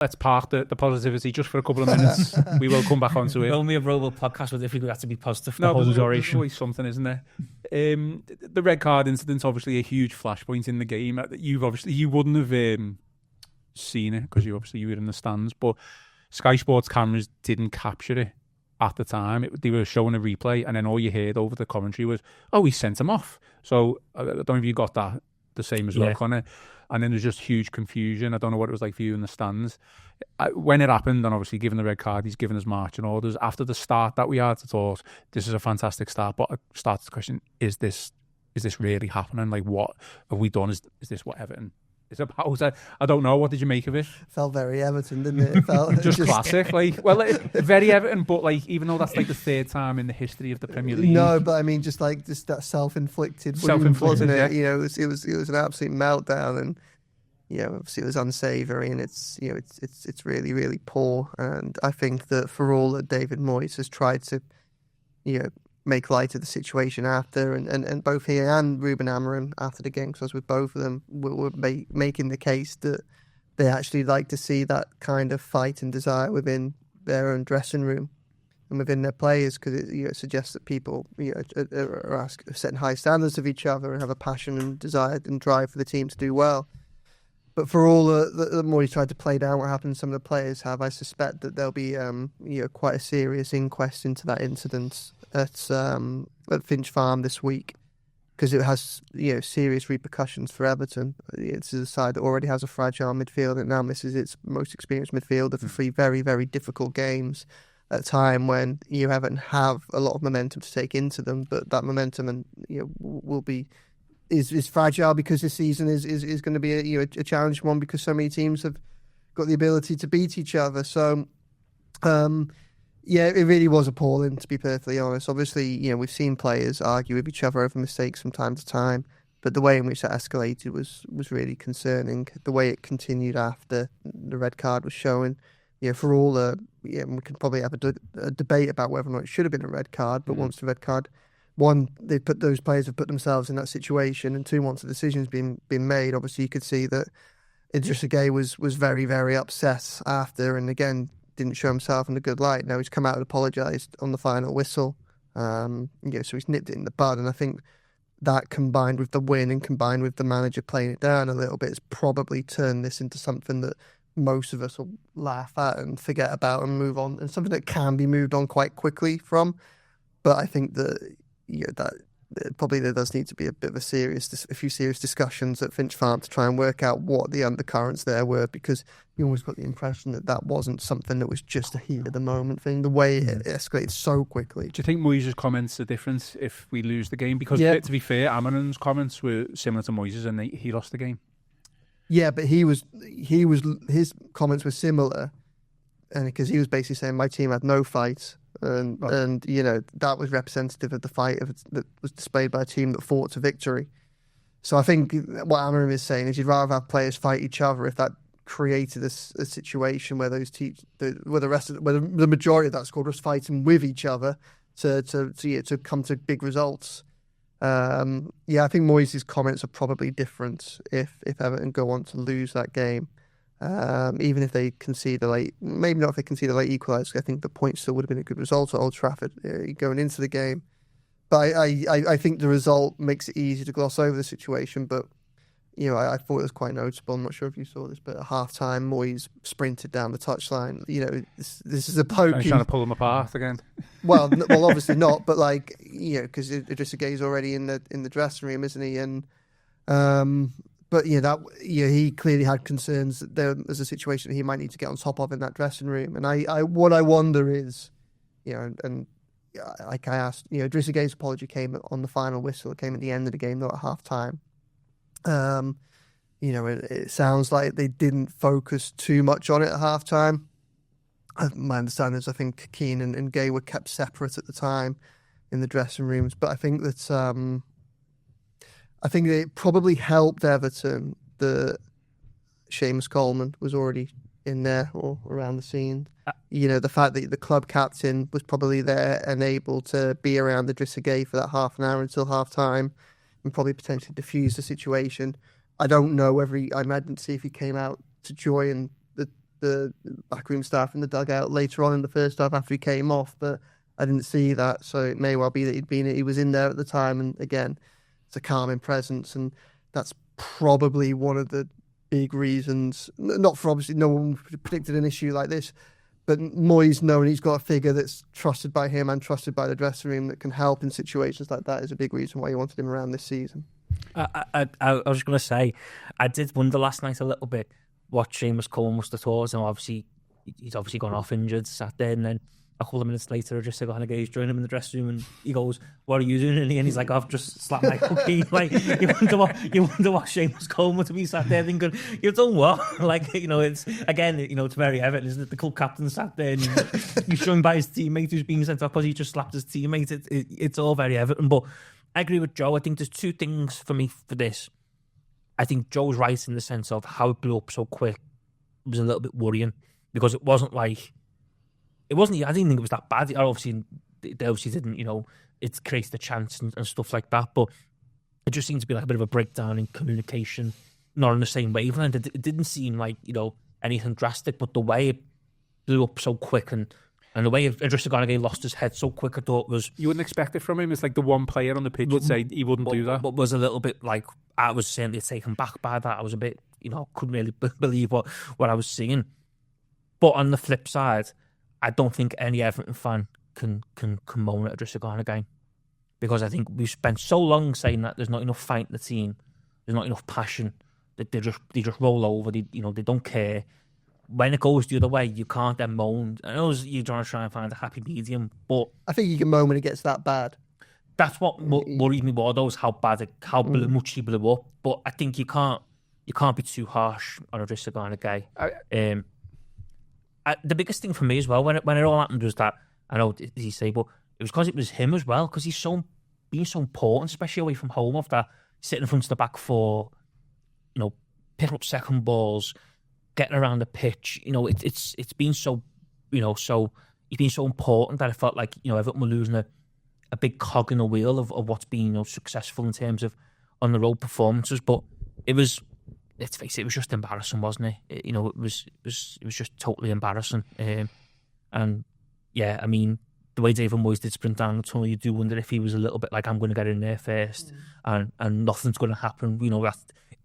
let's park the positivity just for a couple of minutes. We will come back onto it. Only a Robo podcast with if we have to be positive. No, but there's always something, isn't there? The red card incident's obviously a huge flashpoint in the game. You wouldn't have seen it because you were in the stands, but Sky Sports cameras didn't capture it at the time. They were showing a replay, and then all you heard over the commentary was, "Oh, he sent him off." So I don't know if you got that the same as well, Connor. And then there's just huge confusion. I don't know what it was like for you in the stands. When it happened, and obviously given the red card, he's given us marching orders. After the start that we had, I thought, this is a fantastic start. But I started to question, is this really happening? Like, what have we done? Is this what Everton is about? I don't know. What did you make of it? Felt very Everton, didn't it? It felt just classic. Very Everton, but even though that's the third time in the history of the Premier League. No, but I mean, just that self-inflicted wound, wasn't it? Yeah. It was an absolute meltdown, and obviously it was unsavoury, and it's really, really poor. And I think that for all that David Moyes has tried to make light of the situation after, and both he and Ruben Amorim after the game, because I was with both of them, were making the case that they actually like to see that kind of fight and desire within their own dressing room and within their players, because it suggests that people are setting high standards of each other and have a passion and desire and drive for the team to do well. But for all the more he tried to play down what happened, some of the players have, I suspect that there'll be quite a serious inquest into that incident at Finch Farm this week, because it has serious repercussions for Everton. It's a side that already has a fragile midfield and now misses its most experienced midfielder for 3 very, very difficult games at a time when Everton have a lot of momentum to take into them, but that momentum is fragile, because this season is going to be a challenging one, because so many teams have got the ability to beat each other. So, it really was appalling, to be perfectly honest. Obviously, we've seen players argue with each other over mistakes from time to time, but the way in which that escalated was really concerning. The way it continued after the red card was shown. For all we can probably have a debate about whether or not it should have been a red card, but once the red card, one, those players have put themselves in that situation, and two, once the decision's been made, obviously you could see that Idrissa Gueye was very, very upset after, and again didn't show himself in a good light. Now he's come out and apologised on the final whistle, so he's nipped it in the bud, and I think that, combined with the win and combined with the manager playing it down a little bit, has probably turned this into something that most of us will laugh at and forget about and move on, and something that can be moved on quite quickly from. But I think that that probably there does need to be a few serious discussions at Finch Farm to try and work out what the undercurrents there were, because you always got the impression that wasn't something that was just a heat of the moment thing, the way it escalated so quickly. Do you think Moyes' comments are different if we lose the game? Because to be fair, Amorim's comments were similar to Moyes', and he lost the game. Yeah, but his comments were similar, and because he was basically saying my team had no fight. And that was representative of the fight that was displayed by a team that fought to victory. So I think what Amorim is saying is you'd rather have players fight each other if that created a situation where the majority of that squad was fighting with each other to come to big results. I think Moyes' comments are probably different if Everton go on to lose that game. Even if they concede maybe not if they concede a late equaliser, I think the point still would have been a good result at Old Trafford going into the game. But I think the result makes it easy to gloss over the situation. But I thought it was quite noticeable. I'm not sure if you saw this, but at half-time, Moyes sprinted down the touchline. This is a bloke. He's trying to pull them apart again. Well, obviously not. But because Idrissa Gueye's already in the dressing room, isn't he? And but he clearly had concerns that there was a situation that he might need to get on top of in that dressing room. And what I wonder is, like I asked, Idrissa Gueye's apology came on the final whistle. It came at the end of the game, not at half time. It sounds like they didn't focus too much on it at half time. My understanding is I think Keane and Gueye were kept separate at the time in the dressing rooms. But I think that I think it probably helped Everton that Seamus Coleman was already in there or around the scene. The fact that the club captain was probably there and able to be around Idrissa Gueye for that half an hour until half time and probably potentially diffuse the situation. I don't know I didn't see if he came out to join the backroom staff in the dugout later on in the first half after he came off, but I didn't see that. So it may well be that he was in there at the time, and again, it's a calming presence, and that's probably one of the big reasons. Not for obviously no one predicted an issue like this, but Moyes knowing he's got a figure that's trusted by him and trusted by the dressing room that can help in situations like that is a big reason why he wanted him around this season. I was going to say, I did wonder last night a little bit what Seamus Coleman must have thought, and obviously he's obviously gone off injured, sat there, and then a couple of minutes later, Idrissa Gueye joined him in the dressing room, and he goes, "What are you doing?" And he's like, "I've just slapped Michael Keane." Like, you wonder what Seamus Coleman to be sat there thinking, "You've done what?" Like, it's again, it's very Everton, isn't it? The club captain sat there and he's joined by his teammate who's being sent off because he just slapped his teammate. It's all very Everton, but I agree with Joe. I think there's two things for me for this. I think Joe's right in the sense of how it blew up so quick. It was a little bit worrying because it wasn't like. I didn't think it was that bad. They obviously didn't, it creates the chance and stuff like that. But it just seemed to be like a bit of a breakdown in communication, not on the same wavelength. It didn't seem like, anything drastic, but the way it blew up so quick and the way Idrissa Gueye lost his head so quick, I thought was... You wouldn't expect it from him. It's like the one player on the pitch would say he wouldn't do that. But was a little bit like, I was certainly taken back by that. I was a bit, couldn't really believe what I was seeing. But on the flip side, I don't think any Everton fan can moan at Idrissa Gueye again, because I think we've spent so long saying that there's not enough fight in the team, there's not enough passion, that they just roll over, they don't care. When it goes the other way, you can't then moan. I know you're trying to try and find a happy medium, but I think you can moan when it gets that bad. That's what worried me more, though, is how much he blew up. But I think you can't be too harsh on Idrissa Gueye. The biggest thing for me as well, when it all happened, was that, I know he say, but it was because it was him as well, because he's being so important, especially away from home, of that sitting in front of the back four, picking up second balls, getting around the pitch. It's been so, so he's been so important that I felt like, Everton were losing a big cog in the wheel of what's been successful in terms of on the road performances. But it was, let's face it was just embarrassing, wasn't it? It was just totally embarrassing. And yeah, I mean, the way David Moyes did sprint down the tunnel, you do wonder if he was a little bit like, I'm going to get in there first, and nothing's going to happen.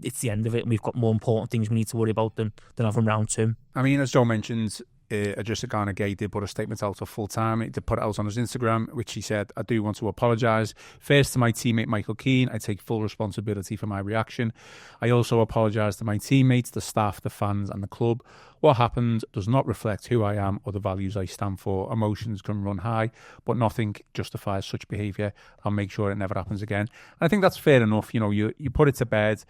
It's the end of it, and we've got more important things we need to worry about than having round two. I mean, as Joe mentioned, Idrissa Gueye did put a statement out for full time. He did put it out on his Instagram, which he said, "I do want to apologise. First to my teammate Michael Keane, I take full responsibility for my reaction. I also apologise to my teammates, the staff, the fans and the club. What happened does not reflect who I am or the values I stand for. Emotions can run high, but nothing justifies such behaviour. I'll make sure it never happens again." And I think that's fair enough. You put it to bed.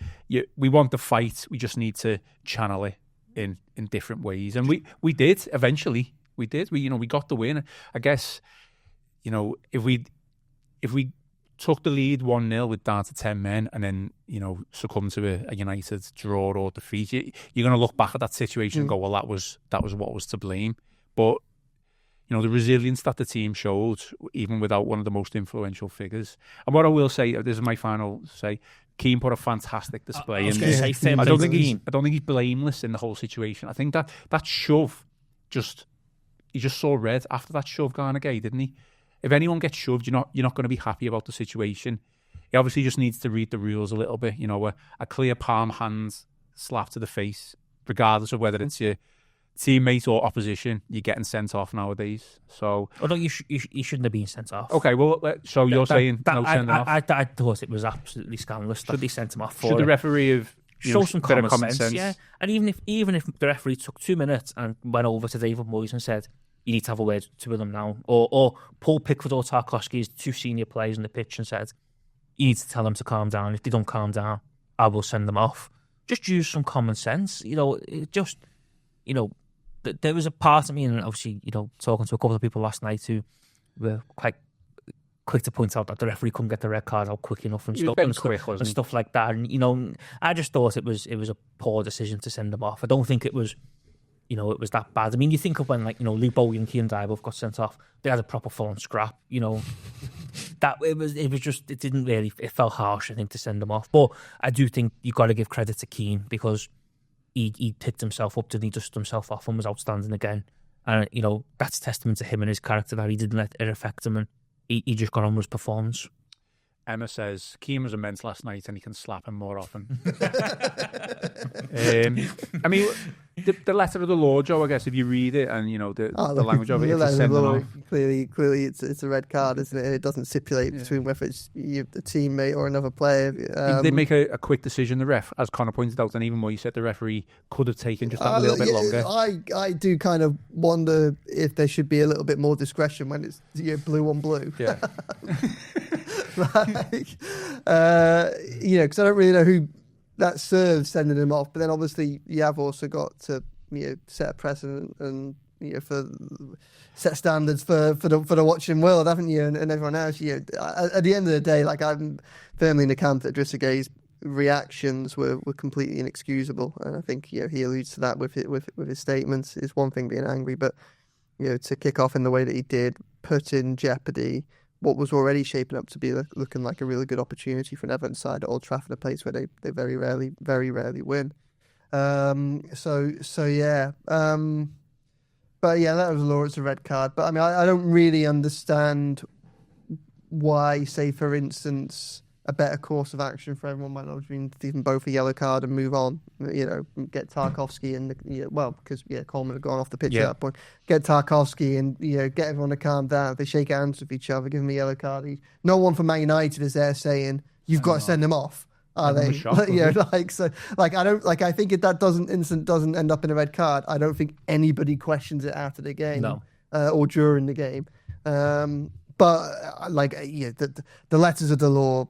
We want the fight. We just need to channel it in different ways, and we did eventually. We got the win. I guess if we took the lead 1-0 with down to 10 men and then succumb to a United draw or defeat, you're going to look back at that situation and go, well, that was what was to blame. But the resilience that the team showed, even without one of the most influential figures. And what I will say, this is my final say, Keane put a fantastic display. I don't think he's blameless in the whole situation. I think that shove, he just saw red after that shove going again, didn't he? If anyone gets shoved, you're not going to be happy about the situation. He obviously just needs to read the rules a little bit. A clear palm hand slap to the face, regardless of whether it's your teammate or opposition, you're getting sent off nowadays. So, although you shouldn't have been sent off. Okay, well, so you're saying no sending off? I thought it was absolutely scandalous that they sent him off for should the referee have show some common sense? Yeah, and even if the referee took 2 minutes and went over to David Moyes and said, "You need to have a word with them now," or Paul Pickford or Tarkowski, is 2 senior players on the pitch, and said, "You need to tell them to calm down. If they don't calm down, I will send them off." Just use some common sense. There was a part of me, and obviously, talking to a couple of people last night who were quite quick to point out that the referee couldn't get the red card out quick enough and stuff like that. And I just thought it was a poor decision to send them off. I don't think it was, it was that bad. I mean, you think of when Luke Bowie and Kieran Dyer both got sent off. They had a proper full-on scrap. That it felt harsh, I think, to send them off. But I do think you got to give credit to Keane, because he picked himself up, didn't he, dusted himself off and was outstanding again. And, you know, that's testament to him and his character that he didn't let it affect him, and he just got on with his performance. Emma says, Keane was immense last night and he can slap him more often. I mean, the letter of the law, Joe, I guess, if you read it and, you know, the language of it, it's a send off. Clearly it's a red card, isn't it? It doesn't stipulate between whether it's a teammate or another player. They make a quick decision, the ref, as Connor pointed out, and even more, you said the referee could have taken just that little bit longer. I do kind of wonder if there should be a little bit more discretion when it's blue on blue. Yeah. Like, you know, because I don't really know who that serves sending him off. But then obviously you have also got to, you know, set a precedent and, you know, for set standards for the watching world, haven't you? And everyone else. You know, at the end of the day, like, I'm firmly in the camp that Idrissa Gueye's reactions were completely inexcusable, and I think, you know, he alludes to that with his statements. It's one thing being angry, but, you know, to kick off in the way that he did, put in jeopardy what was already shaping up to be looking like a really good opportunity for an Everton side at Old Trafford, a place where they very rarely win. So yeah. But yeah, that was law. It's a red card. But I mean, I don't really understand why, say, for instance, a better course of action for everyone might not have been to even both a yellow card and move on. You know, get Tarkowski and because Coleman had gone off the pitch at that point. Get Tarkowski and, you know, get everyone to calm down. They shake hands with each other, give him a yellow card. No one from Man United is there saying you've got to send him off. Are they? Shocked, you know, like, so, like, I don't, like, I think if that doesn't end up in a red card, I don't think anybody questions it after the game or during the game. But like, yeah, the letters of the law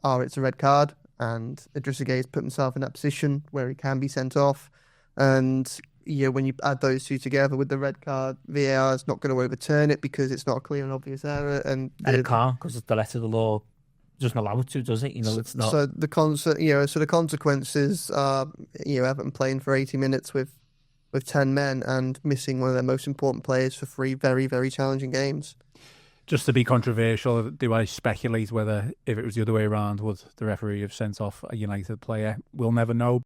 are it's a red card, and Idrissa Gueye has put himself in that position where he can be sent off. And, you know, when you add those two together with the red card, VAR is not going to overturn it because it's not a clear and obvious error. And it can't, because the letter of the law doesn't allow it to, does it? You know, it's not. So the consequences are, you know, Everton playing for 80 minutes with 10 men and missing one of their most important players for 3 very, very challenging games. Just to be controversial, do I speculate whether, if it was the other way around, would the referee have sent off a United player? We'll never know.